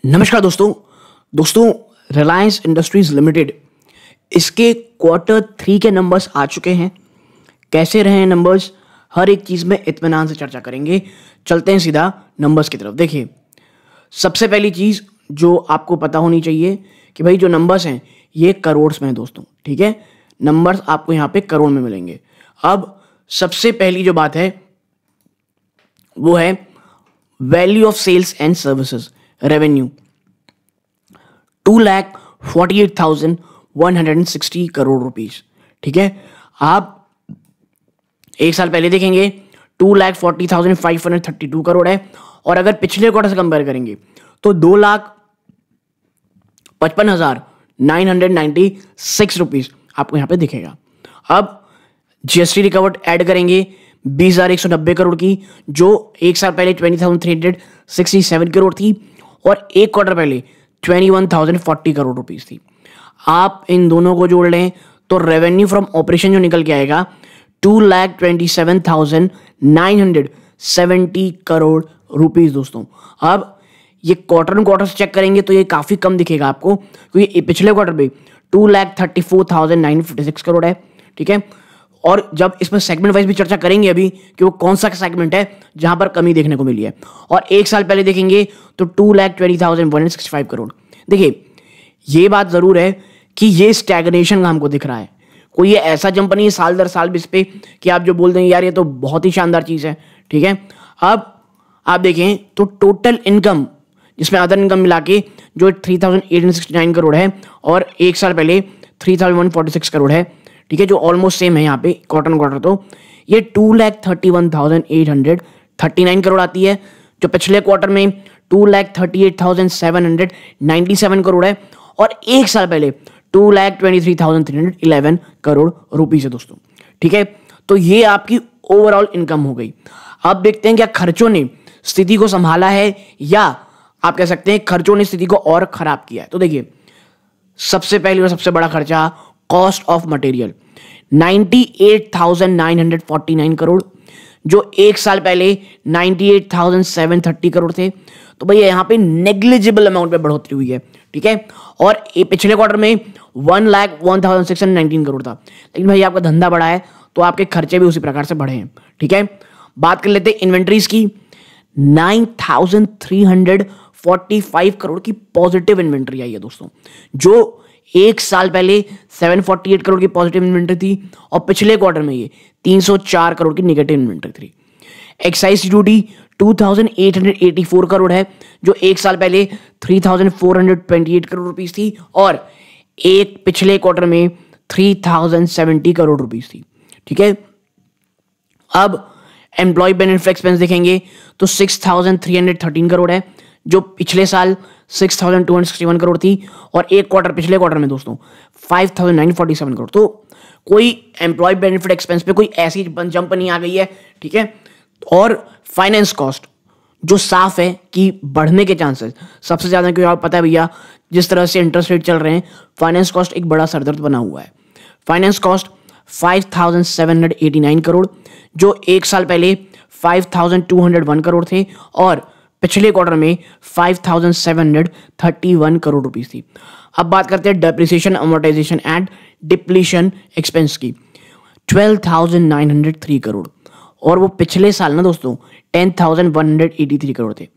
नमस्कार दोस्तों दोस्तों रिलायंस इंडस्ट्रीज लिमिटेड इसके Q3 के नंबर्स आ चुके हैं। कैसे रहे हैं नंबर्स, हर एक चीज़ में इत्मीनान से चर्चा करेंगे। चलते हैं सीधा नंबर्स की तरफ। देखिए, सबसे पहली चीज़ जो आपको पता होनी चाहिए कि भाई जो नंबर्स हैं ये करोड़्स में हैं दोस्तों, ठीक है। नंबर्स आपको यहाँ पे करोड़ में मिलेंगे। अब सबसे पहली जो बात है वो है value of sales and services revenue 2,48,160 crore rupees, ठीक है। आप एक साल पहले देखेंगे 2,40,532 करोड़ है, और अगर पिछले क्वार्टर से कंपेयर करेंगे तो 2,55,996 रुपीस आपको यहां पे दिखेगा। अब जीएसटी रिकवर्ड ऐड करेंगे 20,190 करोड़ की, जो एक साल पहले 20,367 करोड़ थी, और एक क्वार्टर पहले 21,040 करोड़ रुपीस थी। आप इन दोनों को जोड़ लें तो रेवेन्यू फ्रॉम ऑपरेशन जो निकल के आएगा 2,27,970 करोड़ रुपीस दोस्तों। अब ये क्वार्टर से चेक करेंगे तो ये काफी कम दिखेगा आपको, क्योंकि पिछले क्वार्टर पे 2,34,956 करोड़ है, ठीक है। और जब इसमें सेगमेंट वाइज भी चर्चा करेंगे अभी कि वो कौन सा सेगमेंट है जहां पर कमी देखने को मिली है, और एक साल पहले देखेंगे तो 2,20,165 करोड़। देखिए, ये बात जरूर है कि ये स्टैग्नेशन का हमको दिख रहा है, कोई ये ऐसा जंप नहीं है साल दर साल बेस पे कि आप जो बोल देंगे यार ये तो बहुत ही शानदार चीज है, ठीक है। अब आप देखें तो टोटल इनकम जिसमें अदर इनकम मिला के जो 3,869 करोड़ है, और एक साल पहले 3,146 करोड़ है, ठीक है, जो ऑलमोस्ट सेम है यहाँ पे क्वार्टर तो ये 2,31,839 करोड़ आती है, जो पिछले क्वार्टर में 2,38,797 करोड़ है, और एक साल पहले 2,23,311 करोड़ रुपीस है दोस्तों, ठीक है। तो ये आपकी ओवरऑल इनकम हो गई। अब देखते हैं क्या खर्चों ने स्थिति को संभाला है, या आप कह सकते हैं खर्चों ने स्थिति को और खराब किया है। तो देखिए, सबसे पहले और सबसे बड़ा खर्चा कॉस्ट ऑफ मटेरियल 98,949 करोड़, जो एक साल पहले 98,730 करोड़ थे। तो भैया यहाँ पे नेग्लिजिबल अमाउंट में बढ़ोतरी हुई है, ठीक है। और पिछले क्वार्टर में 1,01,619 करोड़ था, लेकिन भाई आपका धंधा बढ़ा है तो आपके खर्चे भी उसी प्रकार से बढ़े हैं, ठीक है। बात कर लेते हैं इन्वेंट्रीज की। 9,345 करोड़ की पॉजिटिव इन्वेंट्री आई है दोस्तों, जो एक साल पहले 748 करोड़ की पॉजिटिव इन्वेंट्री थी, और पिछले क्वार्टर में ये 304 करोड़ की नेगेटिव इन्वेंट्री थी। एक्साइज ड्यूटी 2,884 करोड़ है, जो एक साल पहले 3,428 करोड़ रुपीस थी, और एक पिछले क्वार्टर में 3,070 करोड़ रुपीस थी, ठीक है। अब एम्प्लॉय बेनिफिट एक्सपेंस देखेंगे तो 6,313 करोड़ है, जो पिछले साल 6,261 करोड़ थी, और एक क्वार्टर पिछले क्वार्टर में दोस्तों 5,947 करोड़। तो कोई एम्प्लॉय बेनिफिट एक्सपेंस पे कोई ऐसी जंप नहीं आ गई है, ठीक है। और फाइनेंस कॉस्ट जो साफ है कि बढ़ने के चांसेस सबसे ज्यादा, क्योंकि आपको पता है भैया जिस तरह से इंटरेस्ट रेट चल रहे हैं, फाइनेंस कॉस्ट एक बड़ा सरदर्द बना हुआ है। फाइनेंस कॉस्ट 5,789 करोड़, जो एक साल पहले 5,201 करोड़ थे, और पिछले क्वार्टर में 5,731 करोड़ रुपीस थी। अब बात करते हैं depreciation, amortisation and depletion expense की, 12,903 करोड़, और वो पिछले साल ना दोस्तों 10,183 करोड़ थे।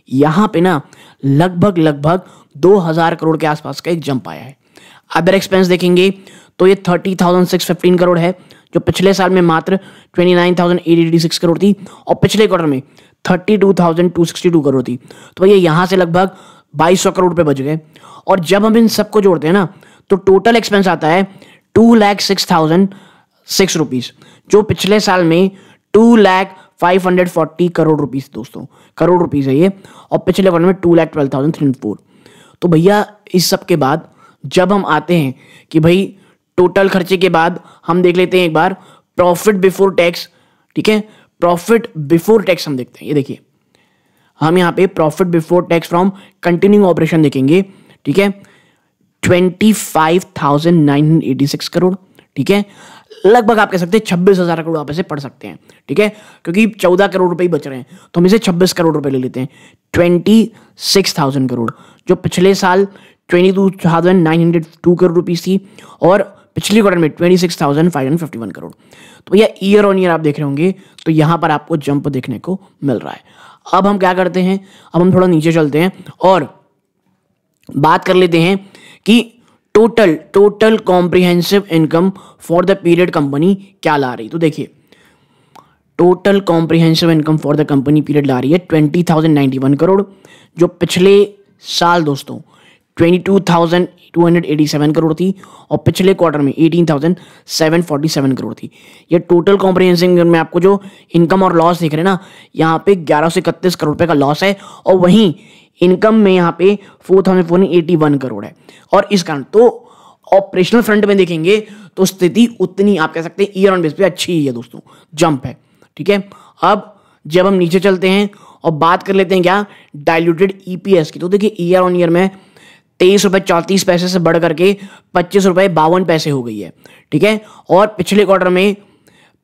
यहां पे ना लगभग 2,000 करोड़ के आसपास का एक जंप आया है। अदर एक्सपेंस देखेंगे तो ये 30,615 करोड़ है, जो पिछले साल में मात्र 29,886 करोड़ थी, और पिछले क्वार्टर में 32,262 करोड़ थी। तो भैया यहां से लगभग 2,200 करोड़ रुपए बच गए। और जब हम इन सबको जोड़ते हैं ना तो टोटल एक्सपेंस आता है 2,06,006 रुपीस, जो पिछले साल में 2,05,40 करोड़ रुपीस दोस्तों, करोड़ रुपीस है ये, और पिछले क्वार्टर में 2,12,304। तो भैया इस सब के बाद जब हम आते हैं कि भाई टोटल खर्चे के बाद हम देख लेते हैं एक बार प्रॉफिट बिफोर टैक्स, ठीक है। प्रॉफिट बिफोर टैक्स हम देखते हैं, ये देखिए, हम यहाँ पे profit before tax from continuing operation देखेंगे, ठीक है, 25,986 करोड़, ठीक है। लगभग आप कह सकते हैं 26,000 करोड़ आप ऐसे पढ़ सकते हैं, ठीक है, क्योंकि 14 करोड़ रुपए ही बच रहे हैं, तो हम इसे 26 करोड़ रुपए ले लेते हैं। 26,000 करोड़, जो पिछले साल 22,902 करोड़ रुपीस थी, और पिछले क्वार्टर में 26,551 करोड़। तो भैया ईयर ऑन ईयर आप देख रहे होंगे, तो यहां पर आपको जंप देखने को मिल रहा है। अब हम क्या करते हैं, अब हम थोड़ा नीचे चलते हैं और बात कर लेते हैं कि total comprehensive income for the period company क्या ला रही। तो देखिए, total comprehensive income for the company period ला रही है 20,091 करोड़, जो पिछले साल दोस्तों 22,287 करोड़ थी, और पिछले क्वार्टर में 18,747 करोड़ थी। ये टोटल कॉम्प्रिहेंसिव इनकम में आपको जो इनकम और लॉस देख रहे हैं ना, यहाँ पे 1131 करोड़ रुपए का लॉस है, और वहीं इनकम में यहाँ पे 4,481 करोड़ है। और इस कारण तो ऑपरेशनल फ्रंट में देखेंगे तो स्थिति उतनी आप कह सकते हैं ईयर ऑन बेस पे अच्छी ही है दोस्तों, जंप है, ठीक है। अब जब हम नीचे चलते हैं और बात कर लेते हैं क्या, डाइल्यूटेड ईपीएस की, तो देखिए ईयर ऑन ईयर में 23.34 से बढ़ करके 25.52 हो गई है, ठीक है। और पिछले क्वार्टर में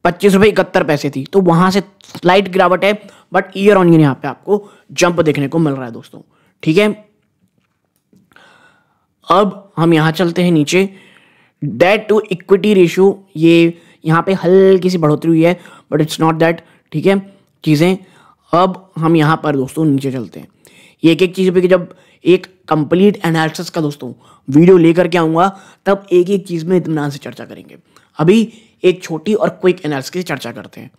25.71 थी, तो वहां से स्लाइट गिरावट है, बट ईयर ऑन ईयर यहां पे आपको जंप देखने को मिल रहा है दोस्तों, ठीक है। अब हम यहां चलते हैं नीचे, डेट टू इक्विटी रेशियो, ये यहां पे हल्की सी बढ़ोतरी हुई है, बट इट्स नॉट दैट, ठीक है चीजें। अब हम यहां पर दोस्तों नीचे चलते हैं, ये एक एक चीज पे कि जब एक कंप्लीट एनालिसिस का दोस्तों वीडियो लेकर के आऊंगा, तब एक एक चीज में इत्मीनान से चर्चा करेंगे। अभी एक छोटी और क्विक एनालिसिस की चर्चा करते हैं।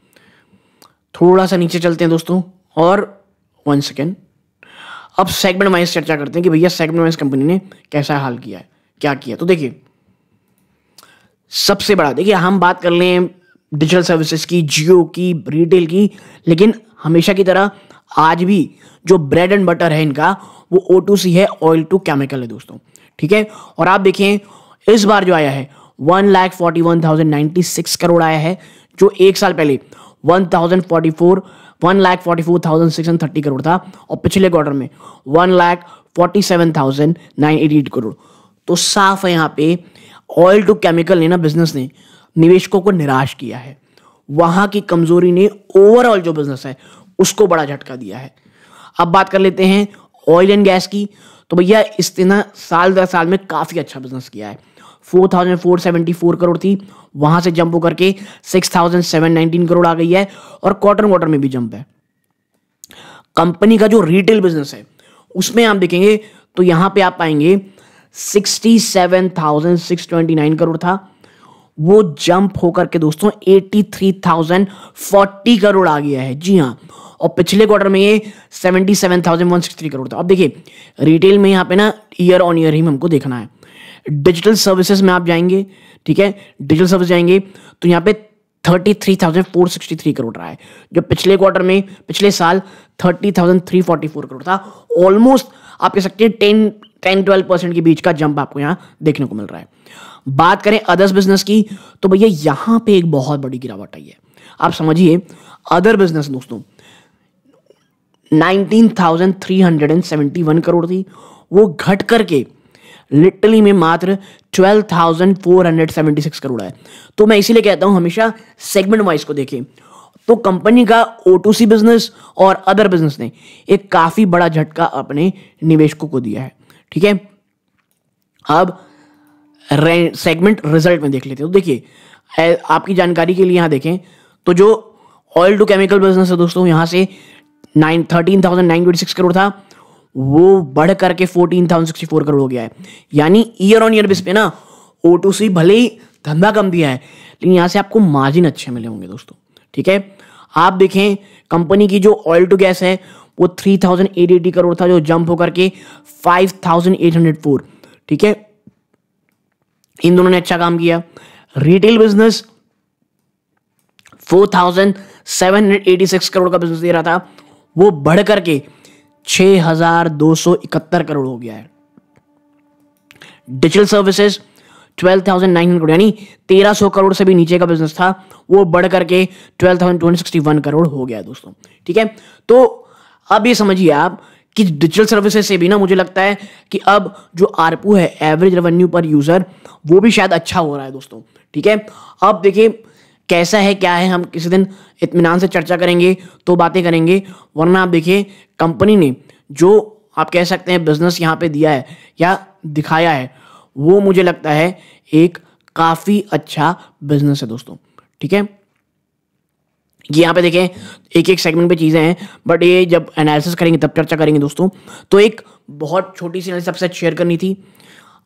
थोड़ा सा नीचे चलते हैं दोस्तों, और 1 सेकेंड, अब सेगमेंट वाइज चर्चा करते हैं कि भैया सेगमेंट वाइज कंपनी ने कैसा हाल किया है, क्या किया। तो देखिए, सबसे बड़ा देखिए, हम बात कर लें डिजिटल सर्विसेज की, जियो की, रिटेल की, लेकिन हमेशा की तरह आज भी जो ब्रेड एंड बटर है इनका, वो O2C है, ऑयल टू केमिकल है दोस्तों, ठीक है। और आप देखें इस बार जो आया है 1,41,096 करोड़ आया है, जो एक साल पहले 1,44,630 करोड़ था, और पिछले क्वार्टर में 1,47,988 करोड़। तो साफ है यहाँ पे ऑयल टू केमिकल ने ना, बिजनेस ने निवेशकों को निराश किया है। वहां की कमजोरी ने ओवरऑल जो बिजनेस है उसको बड़ा झटका दिया है। अब बात कर लेते हैं ऑयल एंड गैस की, तो भैया इसने ना साल दर साल में काफी अच्छा बिजनेस किया है। 4,474 करोड़ थी, वहां से जंप होकर के 6,719 करोड़ आ गई है, और क्वार्टर में भी जंप है। कंपनी का जो रिटेल बिजनेस है उसमें आप देखेंगे तो यहां पे आप पाएंगे 67,629 करोड़ था, वो जंप होकर के दोस्तों 83,040 करोड़ आ गया है। जी हाँ, और पिछले क्वार्टर में ये 77,163 करोड़ था। अब देखिए, रिटेल में यहाँ पे ना ईयर ऑन ईयर ही हमको देखना है। डिजिटल सर्विसेज में आप जाएंगे, ठीक है, डिजिटल सर्विस जाएंगे तो यहाँ पे 33,463 करोड़ रहा है, जो पिछले क्वार्टर में पिछले साल 30,344 करोड़ था। ऑलमोस्ट आप कह सकते हैं 10-12% के बीच का जंप आपको यहाँ देखने को मिल रहा है। बात करें अदर्स बिजनेस की, तो भैया यहां पे एक बहुत बड़ी गिरावट आई है। आप समझिए, अदर बिजनेस दोस्तों 19,371 करोड़ थी, वो घट करके लिटरली में मात्र 12,476 करोड़ है। तो मैं इसीलिए कहता हूं हमेशा सेगमेंट वाइज को देखें। तो कंपनी का O2C बिजनेस और अदर बिजनेस ने एक काफी बड़ा झटका अपने निवेशकों को दिया है, ठीक है। अब सेगमेंट रिजल्ट में देख लेते हैं। तो देखिए, आपकी जानकारी के लिए यहां देखें तो जो ऑयल टू केमिकल बिजनेस है दोस्तों, यहां से 13,926 करोड़ था, वो बढ़ करके 14,064 करोड़ हो गया है। यानी ईयर ऑन ईयर बेस पे ना O2C भले ही धंधा कम दिया है, लेकिन यहां से आपको मार्जिन अच्छे मिले होंगे दोस्तों, ठीक है। आप देखें कंपनी की जो ऑयल टू गैस है वो 3,880 करोड़ था, जो जंप होकर के 5,804, ठीक है। इन दोनों ने अच्छा काम किया। रिटेल बिजनेस 4,786 करोड़ का बिजनेस दे रहा था, वो बढ़ करके 6,271 करोड़ हो गया है। डिजिटल सर्विसेज 12,900 करोड़, यानी 1,300 करोड़ से भी नीचे का बिजनेस था, वो बढ़ करके 12,261 करोड़ हो गया है दोस्तों, ठीक है। तो अब ये समझिए आप कि डिजिटल सर्विसेज से भी ना मुझे लगता है कि अब जो आरपू है, एवरेज रेवेन्यू पर यूजर, वो भी शायद अच्छा हो रहा है दोस्तों। ठीक है, अब देखिए कैसा है क्या है, हम किसी दिन इत्मीनान से चर्चा करेंगे तो बातें करेंगे। वरना आप देखिए कंपनी ने जो आप कह सकते हैं बिजनेस यहाँ पे दिया है या दिखाया है, वो मुझे लगता है एक काफी अच्छा बिजनेस है दोस्तों। ठीक है, ये यहाँ पे देखें एक एक सेगमेंट पे चीजें हैं, बट ये जब एनालिसिस करेंगे तब चर्चा करेंगे दोस्तों। तो एक बहुत छोटी सी एनालिसिस सबसे शेयर करनी थी।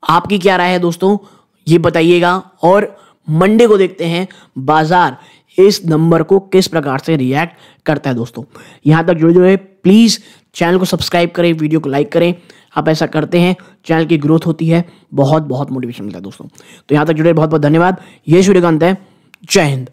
आपकी क्या राय है दोस्तों, ये बताइएगा। और मंडे को देखते हैं बाजार इस नंबर को किस प्रकार से रिएक्ट करता है दोस्तों। यहां तक जुड़े जुड़े प्लीज चैनल को सब्सक्राइब करें, वीडियो को लाइक करें। आप ऐसा करते हैं चैनल की ग्रोथ होती है, बहुत बहुत मोटिवेशन मिलता है दोस्तों। तो यहां तक जुड़े बहुत बहुत धन्यवाद। ये सूर्यकांत है, जय हिंद।